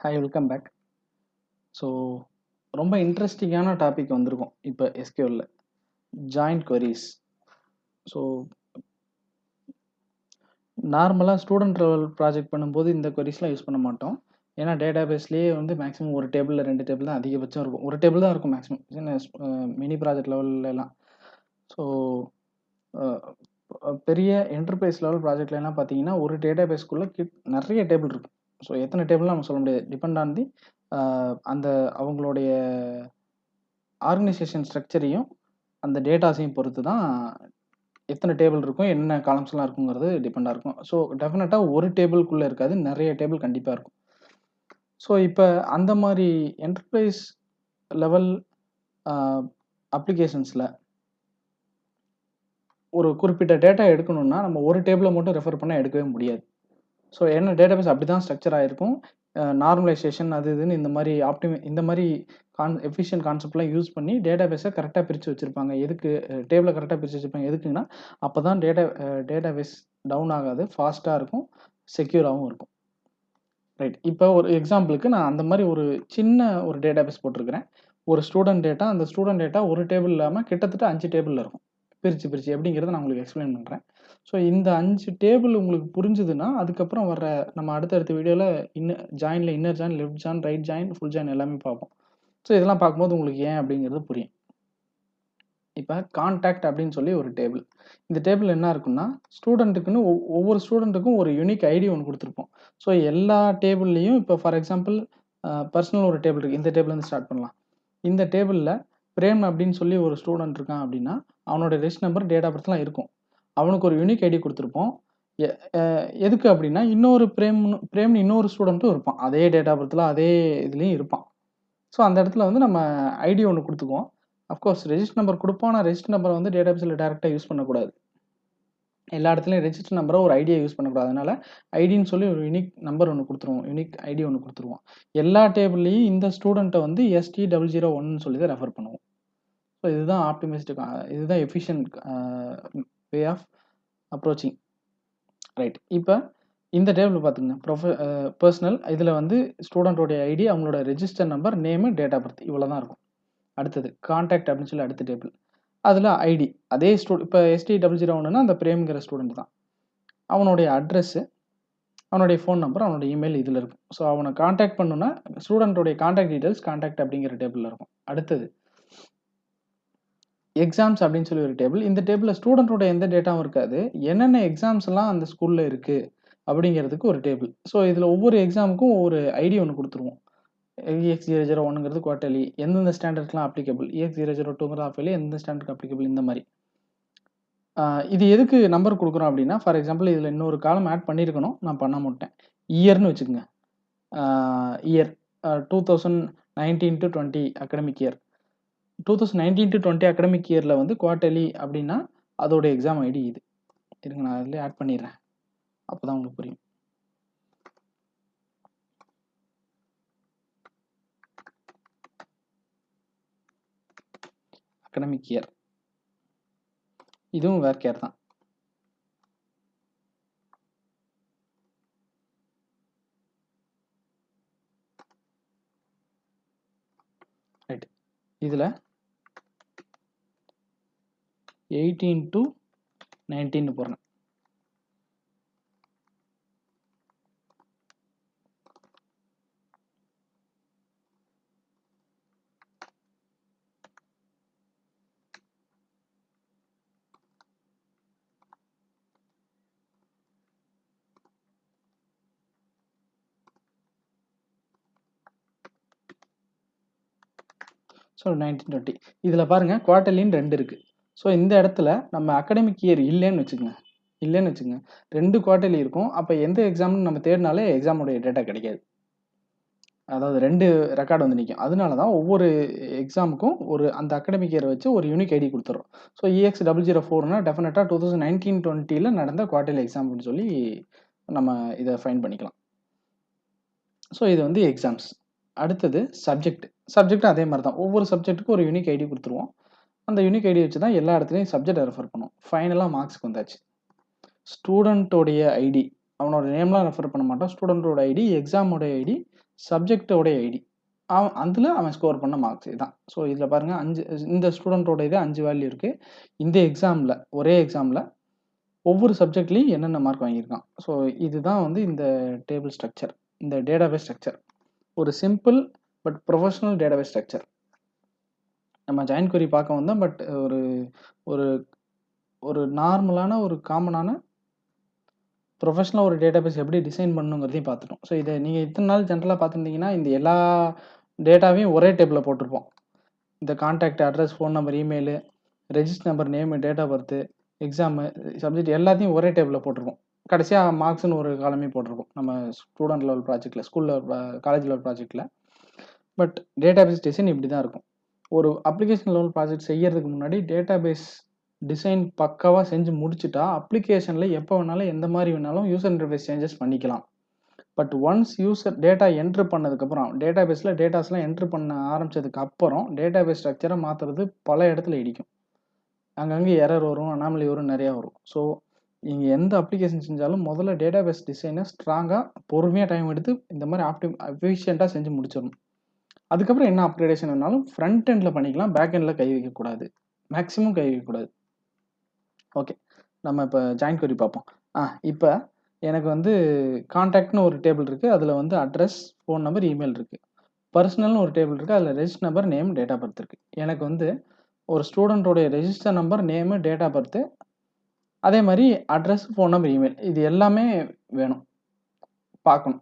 Hi welcome back. So ரொம்ப இன்ட்ரெஸ்டிங்கான topic வந்திருக்கும் இப்போ எஸ்கியூஎல்ல ஜாயிண்ட் queries. ஸோ நார்மலாக ஸ்டூடெண்ட் லெவல் ப்ராஜெக்ட் பண்ணும்போது இந்த queriesலாம் யூஸ் பண்ண மாட்டோம். ஏன்னா டேட்டாபேஸ்லேயே வந்து மேக்ஸிமம் ஒரு டேபிளில் 2 டேபிள் தான் அதிகபட்சம் இருக்கும். ஒரு டேபிள் தான் இருக்கும் மேக்ஸிமம் சின்ன மினி ப்ராஜெக்ட் லெவல்லாம். ஸோ பெரிய என்டர்பிரைஸ் லெவல் ப்ராஜெக்ட்லாம் பார்த்தீங்கன்னா ஒரு டேட்டாபேஸ்க்குள்ளே நிறைய டேபிள் இருக்கும். ஸோ எத்தனை டேபிள்லாம் நம்ம சொல்ல முடியாது, டிபெண்ட் ஆன் தி அந்த அவங்களுடைய ஆர்கனைசேஷன் ஸ்ட்ரக்சரையும் அந்த டேட்டாஸையும் பொறுத்து தான் எத்தனை டேபிள் இருக்கும், என்ன காலம்ஸ்லாம் இருக்குங்கிறது டிபெண்டாக இருக்கும். ஸோ டெஃபினட்டாக ஒரு டேபிள்குள்ளே இருக்காது, நிறைய டேபிள் கண்டிப்பாக இருக்கும். ஸோ இப்போ அந்த மாதிரி என்டர்பிரைஸ் லெவல் அப்ளிகேஷன்ஸில் ஒரு குறிப்பிட்ட டேட்டா எடுக்கணும்னா நம்ம ஒரு டேபிளை மட்டும் ரெஃபர் பண்ண எடுக்கவே முடியாது. ஸோ என்ன டேட்டாபேஸ் அப்படி தான் ஸ்ட்ரக்சர் ஆகிருக்கும். நார்மலைசேஷன் அது இதுன்னு இந்த மாதிரி இந்த மாதிரி எஃபிஷியன்ட் கான்செப்ட்லாம் யூஸ் பண்ணி டேட்டாபேஸை கரெக்டாக பிரித்து வச்சுருப்பாங்க. எதுக்கு டேபிளை கரெக்டாக பிரித்து வச்சுருப்பாங்க எதுக்குன்னா அப்போ தான் டேட்டாபேஸ் டவுன் ஆகாது, ஃபாஸ்ட்டாக இருக்கும், செக்யூராகவும் இருக்கும். ரைட். இப்போ ஒரு எக்ஸாம்பிளுக்கு நான் அந்த மாதிரி ஒரு சின்ன ஒரு டேட்டாபேஸ் போட்டிருக்கிறேன். ஒரு ஸ்டூடெண்ட் டேட்டா, அந்த ஸ்டூடெண்ட் டேட்டா ஒரு டேபிள் இல்லாமல் கிட்டத்தட்ட 5 டேபிளில் இருக்கும். பிரித்து எப்படிங்கிறத நான் உங்களுக்கு எக்ஸ்பிளைன் பண்ணுறேன். ஸோ இந்த 5 டேபிள் உங்களுக்கு புரிஞ்சுதுன்னா அதுக்கப்புறம் வர நம்ம அடுத்தடுத்த வீடியோவில் ஜாயினில் inner join, left join, right join, full join எல்லாமே பார்ப்போம். ஸோ இதெல்லாம் பார்க்கும்போது உங்களுக்கு ஏன் அப்படிங்கிறது புரியும். இப்போ கான்டாக்ட் அப்படின்னு சொல்லி ஒரு டேபிள். இந்த டேபிள் என்ன இருக்குன்னா ஸ்டூடெண்ட்டுக்குன்னு ஒவ்வொரு ஸ்டூடெண்ட்டுக்கும் ஒரு யூனிக் ஐடி ஒன்று கொடுத்துருப்போம். ஸோ எல்லா டேபிள்லேயும் இப்போ ஃபார் எக்ஸாம்பிள் பர்சனல் ஒரு டேபிள் இருக்குது. இந்த டேபிள்லேருந்து ஸ்டார்ட் பண்ணலாம். இந்த டேபிளில் பிரேம் அப்படின்னு சொல்லி ஒரு ஸ்டூடெண்ட் இருக்கான் அப்படின்னா அவனோட ரெஜிஸ்டர் நம்பர், டேட் ஆஃப் பர்த்லாம் இருக்கும். அவனுக்கு ஒரு யூனிக் ஐடி கொடுத்துருப்போம். எதுக்கு அப்படின்னா இன்னொரு பிரேம்னு இன்னொரு ஸ்டூடெண்ட்டும் இருப்பான், அதே டேட் ஆஃப் பர்த்தில் அதே இதுலேயும் இருப்பான். ஸோ அந்த இடத்துல வந்து நம்ம ஐடி ஒன்று கொடுத்துக்குவோம். அஃப்கோர்ஸ் ரெஜிஸ்டர் நம்பர் கொடுப்போம், ஆனால் ரெஜிஸ்டர் நம்பரை வந்து டேட்டாபேஸில் டேரெக்டாக யூஸ் பண்ணக்கூடாது. எல்லா இடத்துலையும் ரெஜிஸ்டர் நம்பரை ஒரு ஐடியை யூஸ் பண்ணக்கூடாது. அதனால ஐடின்னு சொல்லி ஒரு யூனிக் நம்பர் ஒன்று கொடுத்துருவோம், யூனிக் ஐடி ஒன்று கொடுத்துருவோம். எல்லா டேபிள்லையும் இந்த ஸ்டூடெண்ட்டை வந்து ST001 சொல்லி தான் ரெஃபர் பண்ணுவோம். ஸோ இதுதான் ஆப்டிமைஸ்டு, இதுதான் efficient way of approaching. Right. இப்போ இந்த டேபிள் பார்த்துங்க, பர்சனல், இதில் வந்து ஸ்டூடெண்ட்டோடைய ஐடி, அவங்களோட register number, name, date of birth, இவ்வளோ தான் இருக்கும். அடுத்தது கான்டாக்ட் அப்படின்னு சொல்லி அடுத்த டேபிள். அதில் ஐடி அதே இப்போ ST001னா அந்த பிரேம்ங்கிற ஸ்டூடெண்ட் தான். அவனுடைய அட்ரஸ்ஸு, அவனுடைய ஃபோன் நம்பர், அவனுடைய இமெயில் இதில் இருக்கும். ஸோ அவனை கான்டாக்ட் பண்ணுன்னா ஸ்டூடெண்ட்டோடைய கான்டாக்ட் டீட்டெயில்ஸ் கான்டாக்ட் அப்படிங்கிற டேபிளில் இருக்கும். அடுத்தது எக்ஸாம்ஸ் அப்படின்னு சொல்லி ஒரு டேபிள். இந்த டேபிளில் ஸ்டூடெண்ட்டோட எந்த டேட்டாவும் இருக்காது, என்னென்ன எக்ஸாம்ஸ்லாம் அந்த ஸ்கூலில் இருக்குது அப்படிங்கிறதுக்கு ஒரு டேபிள். ஸோ இதில் ஒவ்வொரு எக்ஸாமுக்கும் ஒவ்வொரு ஐடி ஒன்று கொடுத்துருவோம். EX001ங்கிறது குவார்டர்லி, எந்தெந்த ஸ்டாண்டர்ட்லாம் அப்ளிகபிள், EX002ங்கிறது ஆஃப் இயர்லி, எந்த ஸ்டாண்டர்ட் அப்ளிகபிள், இந்த மாதிரி. இது எதுக்கு நம்பர் கொடுக்குறோம் அப்படின்னா ஃபார் எக்ஸாம்பிள் இதில் இன்னொரு காலம் ஆட் பண்ணியிருக்கணும், நான் பண்ண மாட்டேன். இயர்னு வச்சுக்கோங்க. Year 2019 to 20 academic year. 2019 to 20 academic இயரில் வந்து குவார்டர்லி அப்படின்னா அதோட எக்ஸாம் ஐடி இது. இருங்க, நான் அதில் ஆட் பண்ணிடுறேன், அப்போ தான் உங்களுக்கு புரியும். அகடமிக் இயர், இதுவும் வேர் கேர் தான். ரைட். இதில் 18 to 19 போடுறேன். ஸோ 1920 இதில் பாருங்கள் குவார்டர்லின்னு 2 இருக்குது. ஸோ இந்த இடத்துல நம்ம அகடமிக் இயர் இல்லைன்னு வச்சுக்கோங்க, 2 குவார்டர்லி இருக்கும். அப்போ எந்த எக்ஸாம்னு நம்ம தேடினாலே எக்ஸாமுடைய டேட்டா கிடைக்காது, அதாவது 2 ரெக்கார்டு வந்து நிற்கும். அதனால தான் ஒவ்வொரு எக்ஸாமுக்கும் ஒரு அந்த அகடமிக் இயரை வச்சு ஒரு யூனிக் ஐடி கொடுத்துறோம். ஸோ EX004னா டெஃபினட்டாக 2019-20 நடந்த குவார்டர்லி எக்ஸாம் அப்படின்னு சொல்லி நம்ம இதை ஃபைன் பண்ணிக்கலாம். ஸோ இது வந்து எக்ஸாம்ஸ். அடுத்தது சப்ஜெக்ட் அதே மாதிரி தான், ஒவ்வொரு சப்ஜெக்ட்டுக்கும் ஒரு யூனிக் ஐடி கொடுத்துருவோம். அந்த யூனிக் ஐடி வச்சு தான் எல்லா இடத்துலையும் சப்ஜெக்டை ரெஃபர் பண்ணுவோம். ஃபைனலாக மார்க்ஸ்க்கு வந்தாச்சு. ஸ்டூடெண்ட்டோடைய ஐடி, அவனோட நேம்லாம் ரெஃபர் பண்ண மாட்டோம். ஸ்டூடெண்ட்டோட ஐடி, எக்ஸாமோட ஐடி, சப்ஜெக்டோட ஐடி, அதில் அவன் ஸ்கோர் பண்ண மார்க்ஸ் இதுதான். ஸோ இதில் பாருங்கள் 5 இந்த ஸ்டூடெண்ட்டோட இது 5 வேல்யூ இருக்குது. இந்த எக்ஸாமில் ஒரே எக்ஸாமில் ஒவ்வொரு சப்ஜெக்ட்லேயும் என்னென்ன மார்க் வாங்கியிருக்கான். ஸோ இதுதான் வந்து இந்த டேபிள் ஸ்ட்ரக்சர், இந்த டேட்டாபேஸ் ஸ்ட்ரக்சர். ஒரு simple but professional database structure. நம்ம ஜாயின் query பார்க்க வந்தோம். பட் ஒரு ஒரு ஒரு நார்மலான ஒரு காமனான ப்ரொஃபஷனலாக ஒரு டேட்டாபேஸ் எப்படி டிசைன் பண்ணணுங்கிறதையும் பார்த்துட்டோம். ஸோ இதை நீங்கள் இத்தனை நாள் ஜென்ரலாக பார்த்துருந்தீங்கன்னா இந்த எல்லா டேட்டாவையும் ஒரே டேபிளில் போட்டிருப்போம். இந்த contact, address, phone number, email, register number, name, date of birth, exam, subject எல்லாத்தையும் ஒரே டேபிளில் போட்டிருப்போம். கடைசியாக மார்க்ஸ்னு ஒரு காலமே போட்டிருப்போம் நம்ம ஸ்டூடெண்ட் லெவல் ப்ராஜெக்ட்டில், ஸ்கூல் லெவல், காலேஜ் லெவல் ப்ராஜெக்ட்டில். பட் டேட்டாபேஸ் டிசைன் இப்படி தான் இருக்கும். ஒரு அப்ளிகேஷன் லெவல் ப்ராஜெக்ட் செய்யறதுக்கு முன்னாடி டேட்டாபேஸ் டிசைன் பக்காவாக செஞ்சு முடிச்சுட்டா அப்ளிகேஷனில் எப்போ வேணாலும் எந்த மாதிரி வேணாலும் யூசர் இன்டர்ஃபேஸ் சேஞ்சஸ் பண்ணிக்கலாம். But once user data enter பண்ணதுக்கப்புறம், டேட்டாபேஸில் டேட்டாஸ்லாம் என்ட்ரு பண்ண ஆரம்பித்ததுக்கு அப்புறம் டேட்டாபேஸ் ஸ்ட்ரக்சரை மாற்றுறது பல இடத்துல இடிக்கும். அங்கங்கே எரர் வரும், அனாமலி வரும், நிறையா வரும். ஸோ நீங்கள் எந்த அப்ளிகேஷன் செஞ்சாலும் முதல்ல டேட்டாபேஸ் டிசைனை ஸ்ட்ராங்காக பொறுமையாக டைம் எடுத்து இந்த மாதிரி எஃபிஷியண்ட்டாக செஞ்சு முடிச்சிடணும். அதுக்கப்புறம் என்ன அப்கிரேடேஷன் வேணாலும் ஃப்ரண்ட் எண்டில் பண்ணிக்கலாம், பேக் எண்டில் கை வைக்கக்கூடாது, மேக்ஸிமம் கை வைக்கக்கூடாது. ஓகே, நம்ம இப்போ ஜாயின் query பார்ப்போம். இப்போ எனக்கு வந்து கான்டாக்ட்னு ஒரு டேபிள் இருக்குது, அதில் வந்து அட்ரஸ், ஃபோன் நம்பர், இமெயில் இருக்குது. பர்சனல்னு ஒரு டேபிள் இருக்குது, அதில் register number, name, date of birth இருக்குது. எனக்கு வந்து ஒரு ஸ்டூடெண்ட்டோடைய register number, name, date of birth, அதே மாதிரி அட்ரஸ், ஃபோன் நம்பர், இமெயில், இது எல்லாமே வேணும், பார்க்கணும்.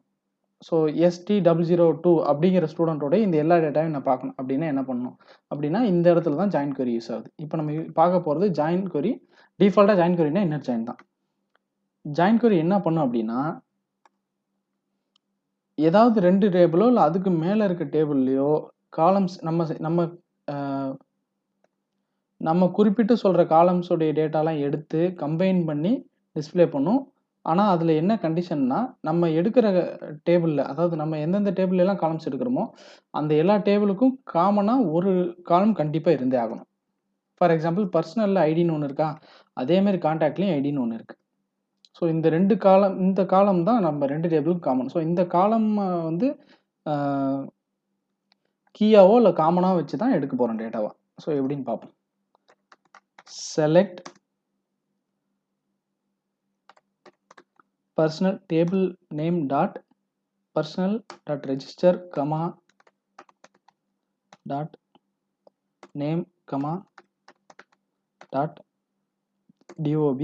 ஸோ ST002 அப்படிங்கிற ஸ்டூடெண்ட்டோட இந்த எல்லா டேட்டாவையும் நான் பார்க்கணும் அப்படின்னா என்ன பண்ணணும் அப்படின்னா இந்த இடத்துல தான் ஜாயின் query யூஸ் ஆகுது. இப்போ நம்ம பார்க்க போகிறது ஜாயின் query. டிஃபால்ட்டாக ஜாயின் queryனா இன்னர் ஜாயின் தான். ஜாயின் query என்ன பண்ணும் அப்படின்னா ஏதாவது 2 டேபிளோ இல்லை அதுக்கு மேலே இருக்க டேபிள்லையோ காலம்ஸ் நம்ம குறிப்பிட்டு சொல்கிற காலம்ஸோடைய டேட்டாலாம் எடுத்து கம்பைன் பண்ணி டிஸ்பிளே பண்ணும். ஆனால் அதில் என்ன கண்டிஷன்னா நம்ம எடுக்கிற டேபிளில், அதாவது நம்ம எந்தெந்த டேபிள்லாம் காலம்ஸ் எடுக்கிறோமோ அந்த எல்லா டேபிளுக்கும் காமனாக ஒரு காலம் கண்டிப்பாக இருந்தே ஆகணும். ஃபார் எக்ஸாம்பிள் பர்சனலில் ஐடின்னு ஒன்று இருக்கா, அதேமாதிரி கான்டாக்ட்லேயும் ஐடின்னு ஒன்று இருக்குது. ஸோ இந்த காலம் தான் நம்ம 2 டேபிளுக்கும் காமன். ஸோ இந்த காலம் வந்து கீயாவோ இல்லை காமனாக வச்சு தான் எடுக்க போகிறோம் டேட்டாவா. ஸோ எப்படின்னு பார்ப்போம். Select personal table name dot personal dot register comma dot name comma dot dob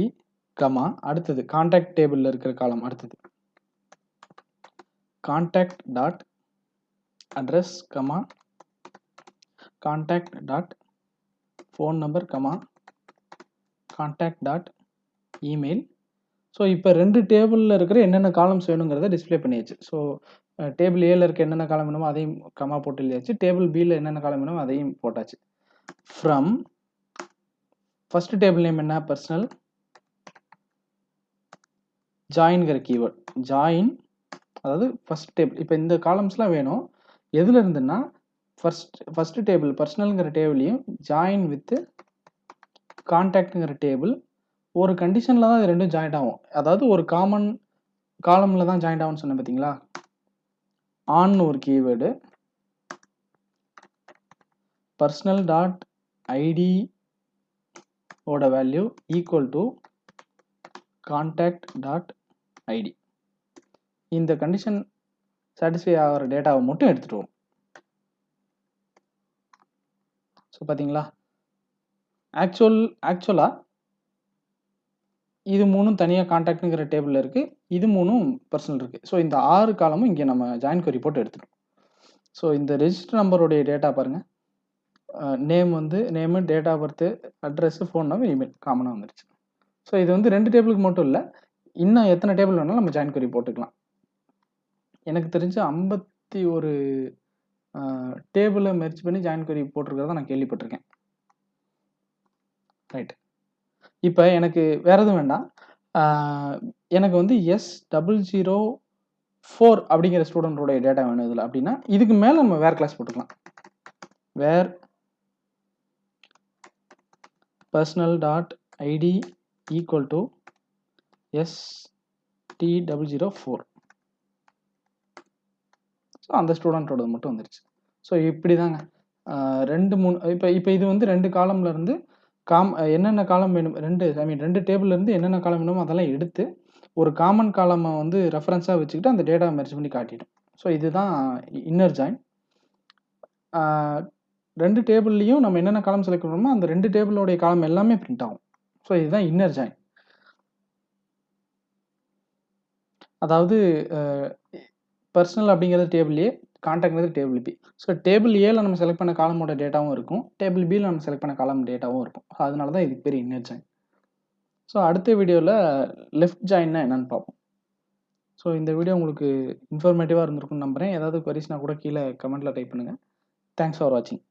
comma அடுத்தது கான்டாக்ட் டேபிளில் இருக்கிற காலம், அடுத்தது contact dot address comma contact dot phone number comma contact dot email. So இப்போ 2 டேபிளில் இருக்கிற என்னென்ன காலம்ஸ் வேணுங்கிறத டிஸ்பிளே பண்ணியாச்சு. ஸோ டேபிள் ஏல இருக்க என்னென்ன காலம் வேணுமோ அதையும் கமா போட்டு எழுதியாச்சு, டேபிள் பியில் என்னென்ன காலம் வேணுமோ அதையும் போட்டாச்சு. ஃப்ரம் ஃபர்ஸ்ட் டேபிள் நேம் என்ன, பர்சனல், ஜாயின்கிற கீவேர்ட், ஜாயின், அதாவது ஃபர்ஸ்ட் டேபிள். இப்போ இந்த காலம்ஸ்லாம் வேணும் எதுல இருந்துன்னா ஃபர்ஸ்ட் டேபிள் பர்சனல்ங்கிற டேபிளையும் ஜாயின் வித் கான்டாக்ட்ங்கிற டேபிள். ஒரு கண்டிஷனில் தான் இது ரெண்டும் ஜாயிண்ட் ஆகும். அதாவது ஒரு காமன் காலமில் தான் ஜாயிண்ட் ஆகும்னு சொன்னேன் பார்த்தீங்களா. ஆன்னு ஒரு கீவேர்டு, பர்சனல் டாட் ஐடி ஓட value equal to contact dot ID. இந்த கண்டிஷன் சாட்டிஸ்ஃபை ஆகிற டேட்டாவை மட்டும் எடுத்துகிட்டு வரும். ஸோ பார்த்தீங்களா, ஆக்சுவலாக இது மூணும் தனியாக கான்டாக்ட்ங்கிற டேபிளில் இருக்குது, இது மூணும் பர்சனல் இருக்குது. ஸோ இந்த 6 காலமும் இங்கே நம்ம ஜாயின் query போட்டு எடுத்துட்டோம். ஸோ இந்த ரெஜிஸ்டர் நம்பருடைய டேட்டா பாருங்கள், நேம் வந்து name, date of birth, address, phone number, email காமனாக வந்துருச்சு. ஸோ இது வந்து 2 டேபிளுக்கு மட்டும் இல்லை, இன்னும் எத்தனை டேபிள் வேணாலும் நம்ம ஜாயின் query போட்டுக்கலாம். எனக்கு தெரிஞ்சு 51 டேபிளை மெர்ஜ் பண்ணி ஜாயின் query போட்டிருக்கிறத நான் கேள்விப்பட்டிருக்கேன். ரைட், இப்போ எனக்கு வேறு எதுவும் வேண்டாம். எனக்கு வந்து S004 அப்படிங்கிற ஸ்டூடெண்ட்டோடைய டேட்டா வேணும் இதில் அப்படின்னா இதுக்கு மேலே நம்ம வேர் கிளாஸ் போட்டுக்கலாம். Where personal dot ID equal to ST004. So அந்த ஸ்டூடெண்ட்டோடது மட்டும் வந்துருச்சு. ஸோ இப்படி தாங்க 2, 3 இப்போ இது வந்து 2 காலம்ல இருந்து என்னென்ன காலம் வேணும் 2 டேபிள்ல இருந்து என்னென்ன காலம் வேணுமோ அதெல்லாம் எடுத்து ஒரு காமன் காலமை வந்து ரெஃபரன்ஸா வச்சுக்கிட்டு அந்த டேட்டா மெர்ஜ் பண்ணி காட்டிடும். ஸோ இதுதான் இன்னர் ஜாயின். 2 டேபிள்லையும் நம்ம என்னென்ன காலம் செலக்ட் பண்ணணுமோ அந்த 2 டேபிளோடைய காலம் எல்லாமே பிரிண்ட் ஆகும். ஸோ இதுதான் இன்னர் ஜாயின். அதாவது பர்சனல் அப்படிங்கிறது டேபிள் ஏ, கான்டாக்ட்ங்கிறது டேபிள் பி. ஸோ டேபிள் ஏல நம்ம செலக்ட் பண்ண காலமோட டேட்டாவும் இருக்கும், டேபிள் பியில் நம்ம செலக்ட் பண்ண காலம் டேட்டாவும் இருக்கும். அதனால தான் இதுக்கு பேர் இன்னர் ஜாயின். ஸோ அடுத்த வீடியோவில் லெஃப்ட் ஜாயின்னா என்னன்னு பார்ப்போம். ஸோ இந்த வீடியோ உங்களுக்கு இன்ஃபர்மேட்டிவாக இருந்திருக்கும்னு நம்புகிறேன். ஏதாவது கொரிஸ்னா கூட கீழே கமெண்ட்டில் டைப் பண்ணுங்கள். தேங்க்ஸ் ஃபார் வாட்சிங்.